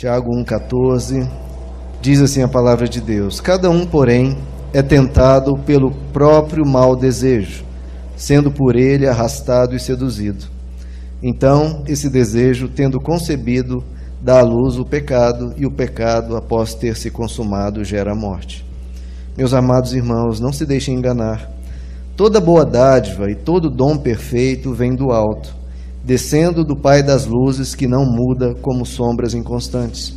Tiago 1,14, diz assim a palavra de Deus: cada um, porém, é tentado pelo próprio mau desejo, sendo por ele arrastado e seduzido. Então, esse desejo, tendo concebido, dá à luz o pecado, e o pecado, após ter se consumado, gera a morte. Meus amados irmãos, não se deixem enganar. Toda boa dádiva e todo dom perfeito vem do alto, descendo do Pai das luzes, que não muda como sombras inconstantes.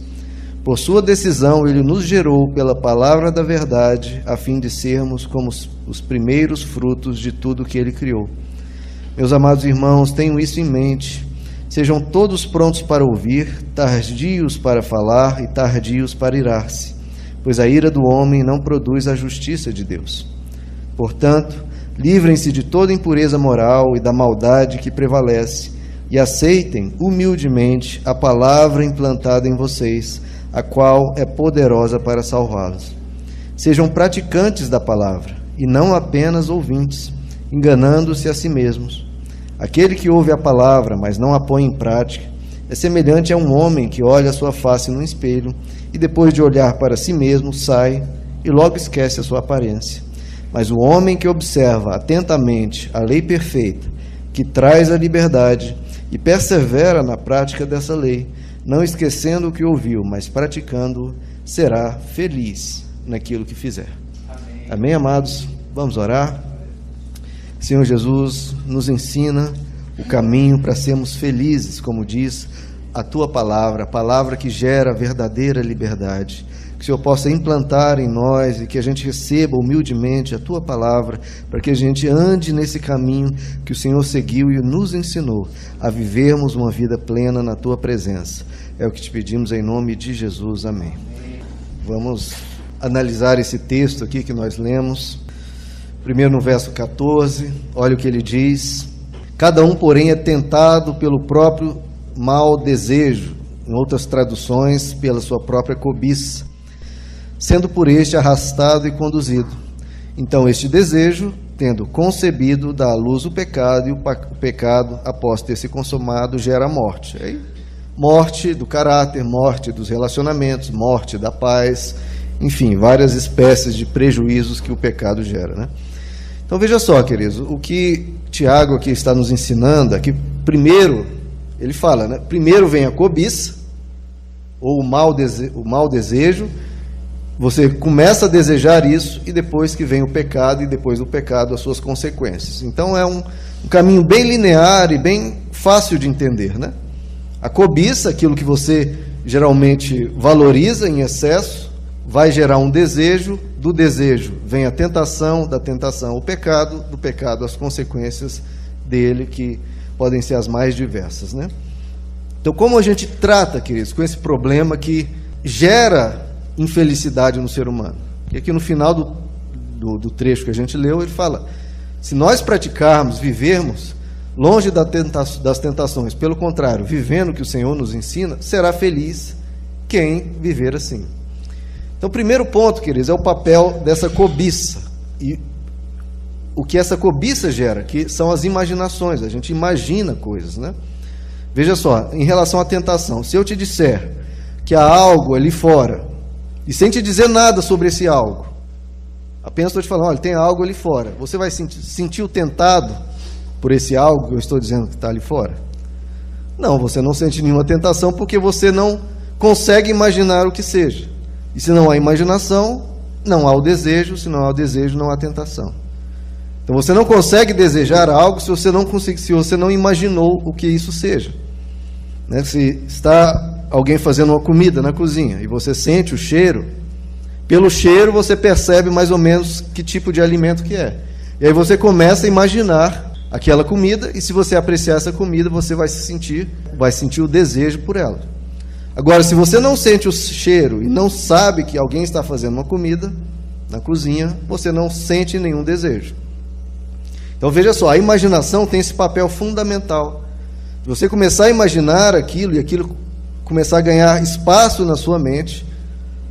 Por sua decisão, ele nos gerou pela palavra da verdade, a fim de sermos como os primeiros frutos de tudo que ele criou. Meus amados irmãos, tenham isso em mente. Sejam todos prontos para ouvir, tardios para falar e tardios para irar-se, pois a ira do homem não produz a justiça de Deus. Portanto, livrem-se de toda impureza moral e da maldade que prevalece, e aceitem humildemente a palavra implantada em vocês, a qual é poderosa para salvá-los. Sejam praticantes da palavra, e não apenas ouvintes, enganando-se a si mesmos. Aquele que ouve a palavra, mas não a põe em prática, é semelhante a um homem que olha a sua face no espelho, e depois de olhar para si mesmo, sai e logo esquece a sua aparência. Mas o homem que observa atentamente a lei perfeita, que traz a liberdade, e persevera na prática dessa lei, não esquecendo o que ouviu, mas praticando, será feliz naquilo que fizer. Amém. Amém, amados? Vamos orar? Senhor Jesus, nos ensina o caminho para sermos felizes, como diz a Tua palavra, a palavra que gera verdadeira liberdade. Que o Senhor possa implantar em nós e que a gente receba humildemente a Tua palavra, para que a gente ande nesse caminho que o Senhor seguiu e nos ensinou a vivermos uma vida plena na Tua presença. É o que te pedimos em nome de Jesus. Amém. Vamos analisar esse texto aqui que nós lemos. Primeiro no verso 14, olha o que ele diz: cada um, porém, é tentado pelo próprio mau desejo, em outras traduções, pela sua própria cobiça, sendo por este arrastado e conduzido. Então este desejo, tendo concebido, dá à luz o pecado, e o pecado, após ter se consumado, gera a morte. Aí, morte do caráter, morte dos relacionamentos, morte da paz, enfim, várias espécies de prejuízos que o pecado gera, né? Então veja só, queridos, o que Tiago aqui está nos ensinando, aqui primeiro, ele fala, né? Primeiro vem a cobiça, ou o mau desejo. Você começa a desejar isso, e depois que vem o pecado, e depois do pecado as suas consequências. Então é um caminho bem linear e bem fácil de entender, né? A cobiça, aquilo que você geralmente valoriza em excesso, vai gerar um desejo, do desejo vem a tentação, da tentação o pecado, do pecado as consequências dele, que podem ser as mais diversas, né? Então, como a gente trata, queridos, com esse problema que gera infelicidade no ser humano? E aqui no final do trecho que a gente leu, ele fala: se nós praticarmos, vivermos longe das tentações, pelo contrário, vivendo o que o Senhor nos ensina, será feliz quem viver assim. Então, o primeiro ponto, queridos, é o papel dessa cobiça. E o que essa cobiça gera, que são as imaginações. A gente imagina coisas, né? Veja só, em relação à tentação, se eu te disser que há algo ali fora, e sem te dizer nada sobre esse algo, apenas estou te falando, olha, tem algo ali fora, você vai sentir tentado por esse algo que eu estou dizendo que está ali fora? Não, você não sente nenhuma tentação, porque você não consegue imaginar o que seja. E se não há imaginação, não há o desejo. Se não há o desejo, não há tentação. Então você não consegue desejar algo se você não imaginou o que isso seja, né? Se está alguém fazendo uma comida na cozinha e você sente o cheiro, pelo cheiro você percebe mais ou menos que tipo de alimento que é. E aí você começa a imaginar aquela comida, e se você apreciar essa comida, você vai sentir o desejo por ela. Agora, se você não sente o cheiro e não sabe que alguém está fazendo uma comida na cozinha, você não sente nenhum desejo. Então veja só, a imaginação tem esse papel fundamental. Se você começar a imaginar aquilo, e aquilo começar a ganhar espaço na sua mente,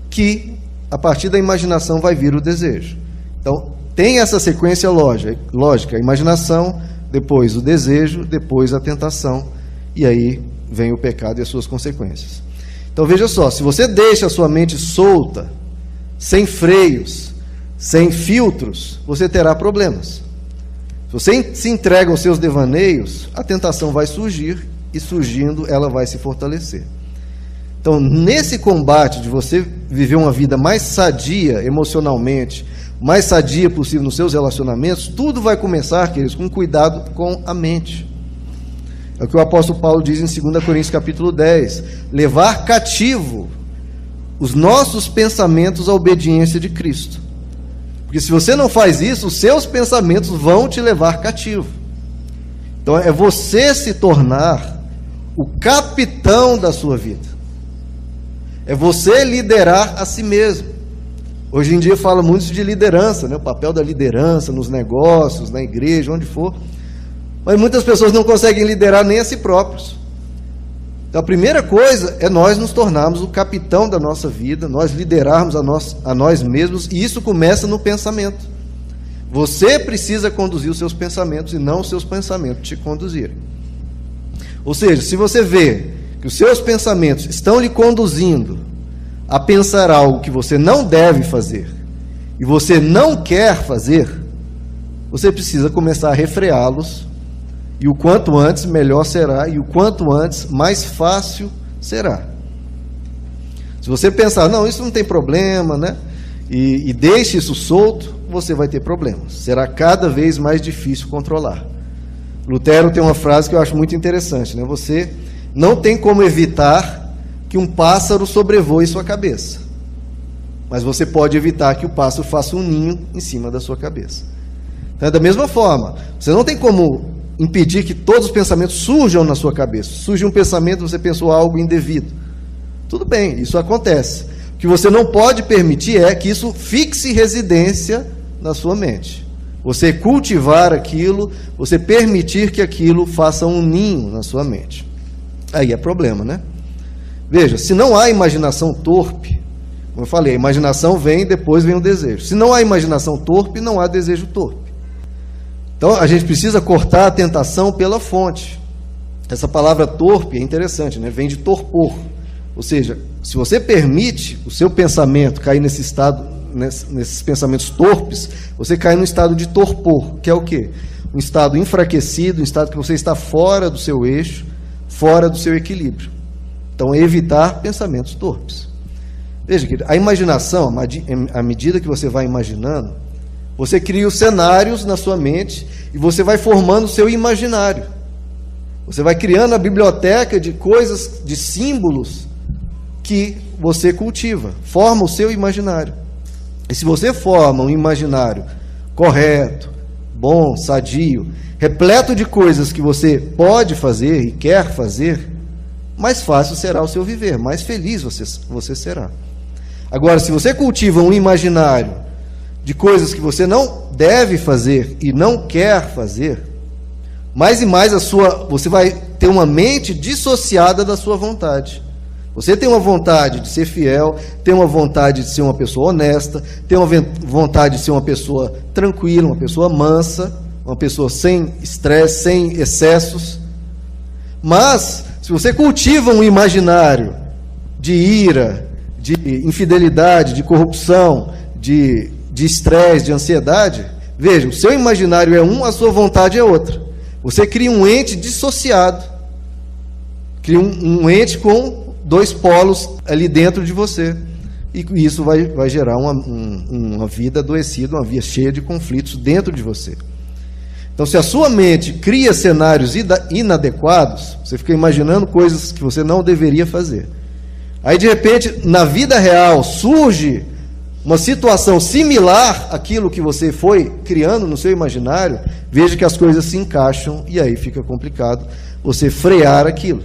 que a partir da imaginação vai vir o desejo. Então tem essa sequência lógica, a imaginação, depois o desejo, depois a tentação, e aí vem o pecado e as suas consequências. Então veja só, se você deixa a sua mente solta, sem freios, sem filtros, você terá problemas. Se você se entrega aos seus devaneios, a tentação vai surgir, e surgindo, ela vai se fortalecer. Então, nesse combate de você viver uma vida mais sadia emocionalmente, mais sadia possível nos seus relacionamentos, tudo vai começar, queridos, com cuidado com a mente. É o que o apóstolo Paulo diz em 2 Coríntios capítulo 10, levar cativo os nossos pensamentos à obediência de Cristo. Porque se você não faz isso, os seus pensamentos vão te levar cativo. Então é você se tornar o capitão da sua vida. É você liderar a si mesmo. Hoje em dia fala muito de liderança, né? O papel da liderança nos negócios, na igreja, onde for. Mas muitas pessoas não conseguem liderar nem a si próprios. Então a primeira coisa é nós nos tornarmos o capitão da nossa vida, nós liderarmos a nós mesmos, e isso começa no pensamento. Você precisa conduzir os seus pensamentos e não os seus pensamentos te conduzirem. Ou seja, se você vê que os seus pensamentos estão lhe conduzindo a pensar algo que você não deve fazer e você não quer fazer, você precisa começar a refreá-los, e o quanto antes melhor será, e o quanto antes mais fácil será. Se você pensar, não, isso não tem problema, né? E deixe isso solto, você vai ter problemas. Será cada vez mais difícil controlar. Lutero tem uma frase que eu acho muito interessante, né? Você não tem como evitar que um pássaro sobrevoe sua cabeça, mas você pode evitar que o pássaro faça um ninho em cima da sua cabeça. Então, da mesma forma, você não tem como impedir que todos os pensamentos surjam na sua cabeça. Surge um pensamento, você pensou algo indevido. Tudo bem, isso acontece. O que você não pode permitir é que isso fixe residência na sua mente. Você cultivar aquilo, você permitir que aquilo faça um ninho na sua mente. Aí é problema, né? Veja, se não há imaginação torpe, como eu falei, a imaginação vem e depois vem o desejo. Se não há imaginação torpe, não há desejo torpe. Então a gente precisa cortar a tentação pela fonte. Essa palavra torpe é interessante, né? Vem de torpor. Ou seja, se você permite o seu pensamento cair nesse estado, nesses pensamentos torpes, você cai num estado de torpor, que é o quê? Um estado enfraquecido, um estado que você está fora do seu eixo, fora do seu equilíbrio. Então, é evitar pensamentos torpes. Veja, querido, a imaginação, à medida que você vai imaginando, você cria os cenários na sua mente e você vai formando o seu imaginário. Você vai criando a biblioteca de coisas, de símbolos que você cultiva, forma o seu imaginário. E se você forma um imaginário correto, bom, sadio, repleto de coisas que você pode fazer e quer fazer, mais fácil será o seu viver, mais feliz você será. Agora, se você cultiva um imaginário de coisas que você não deve fazer e não quer fazer, mais e mais você vai ter uma mente dissociada da sua vontade. Você tem uma vontade de ser fiel, tem uma vontade de ser uma pessoa honesta, tem uma vontade de ser uma pessoa tranquila, uma pessoa mansa, uma pessoa sem estresse, sem excessos. Mas, se você cultiva um imaginário de ira, de infidelidade, de corrupção, de estresse, de ansiedade, veja, o seu imaginário é um, a sua vontade é outra. Você cria um ente dissociado, cria um ente com dois polos ali dentro de você, e isso vai gerar uma vida adoecida, uma vida cheia de conflitos dentro de você. Então, se a sua mente cria cenários inadequados, você fica imaginando coisas que você não deveria fazer. Aí, de repente, na vida real, surge uma situação similar àquilo que você foi criando no seu imaginário, veja que as coisas se encaixam, e aí fica complicado você frear aquilo.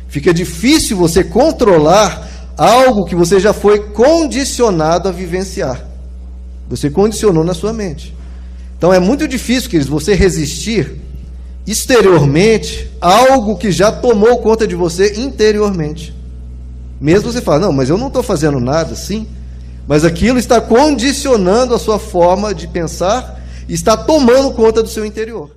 Fica difícil você controlar algo que você já foi condicionado a vivenciar. Você condicionou na sua mente. Então é muito difícil, queridos, você resistir exteriormente a algo que já tomou conta de você interiormente. Mesmo você fala, não, mas eu não estou fazendo nada, sim. Mas aquilo está condicionando a sua forma de pensar e está tomando conta do seu interior.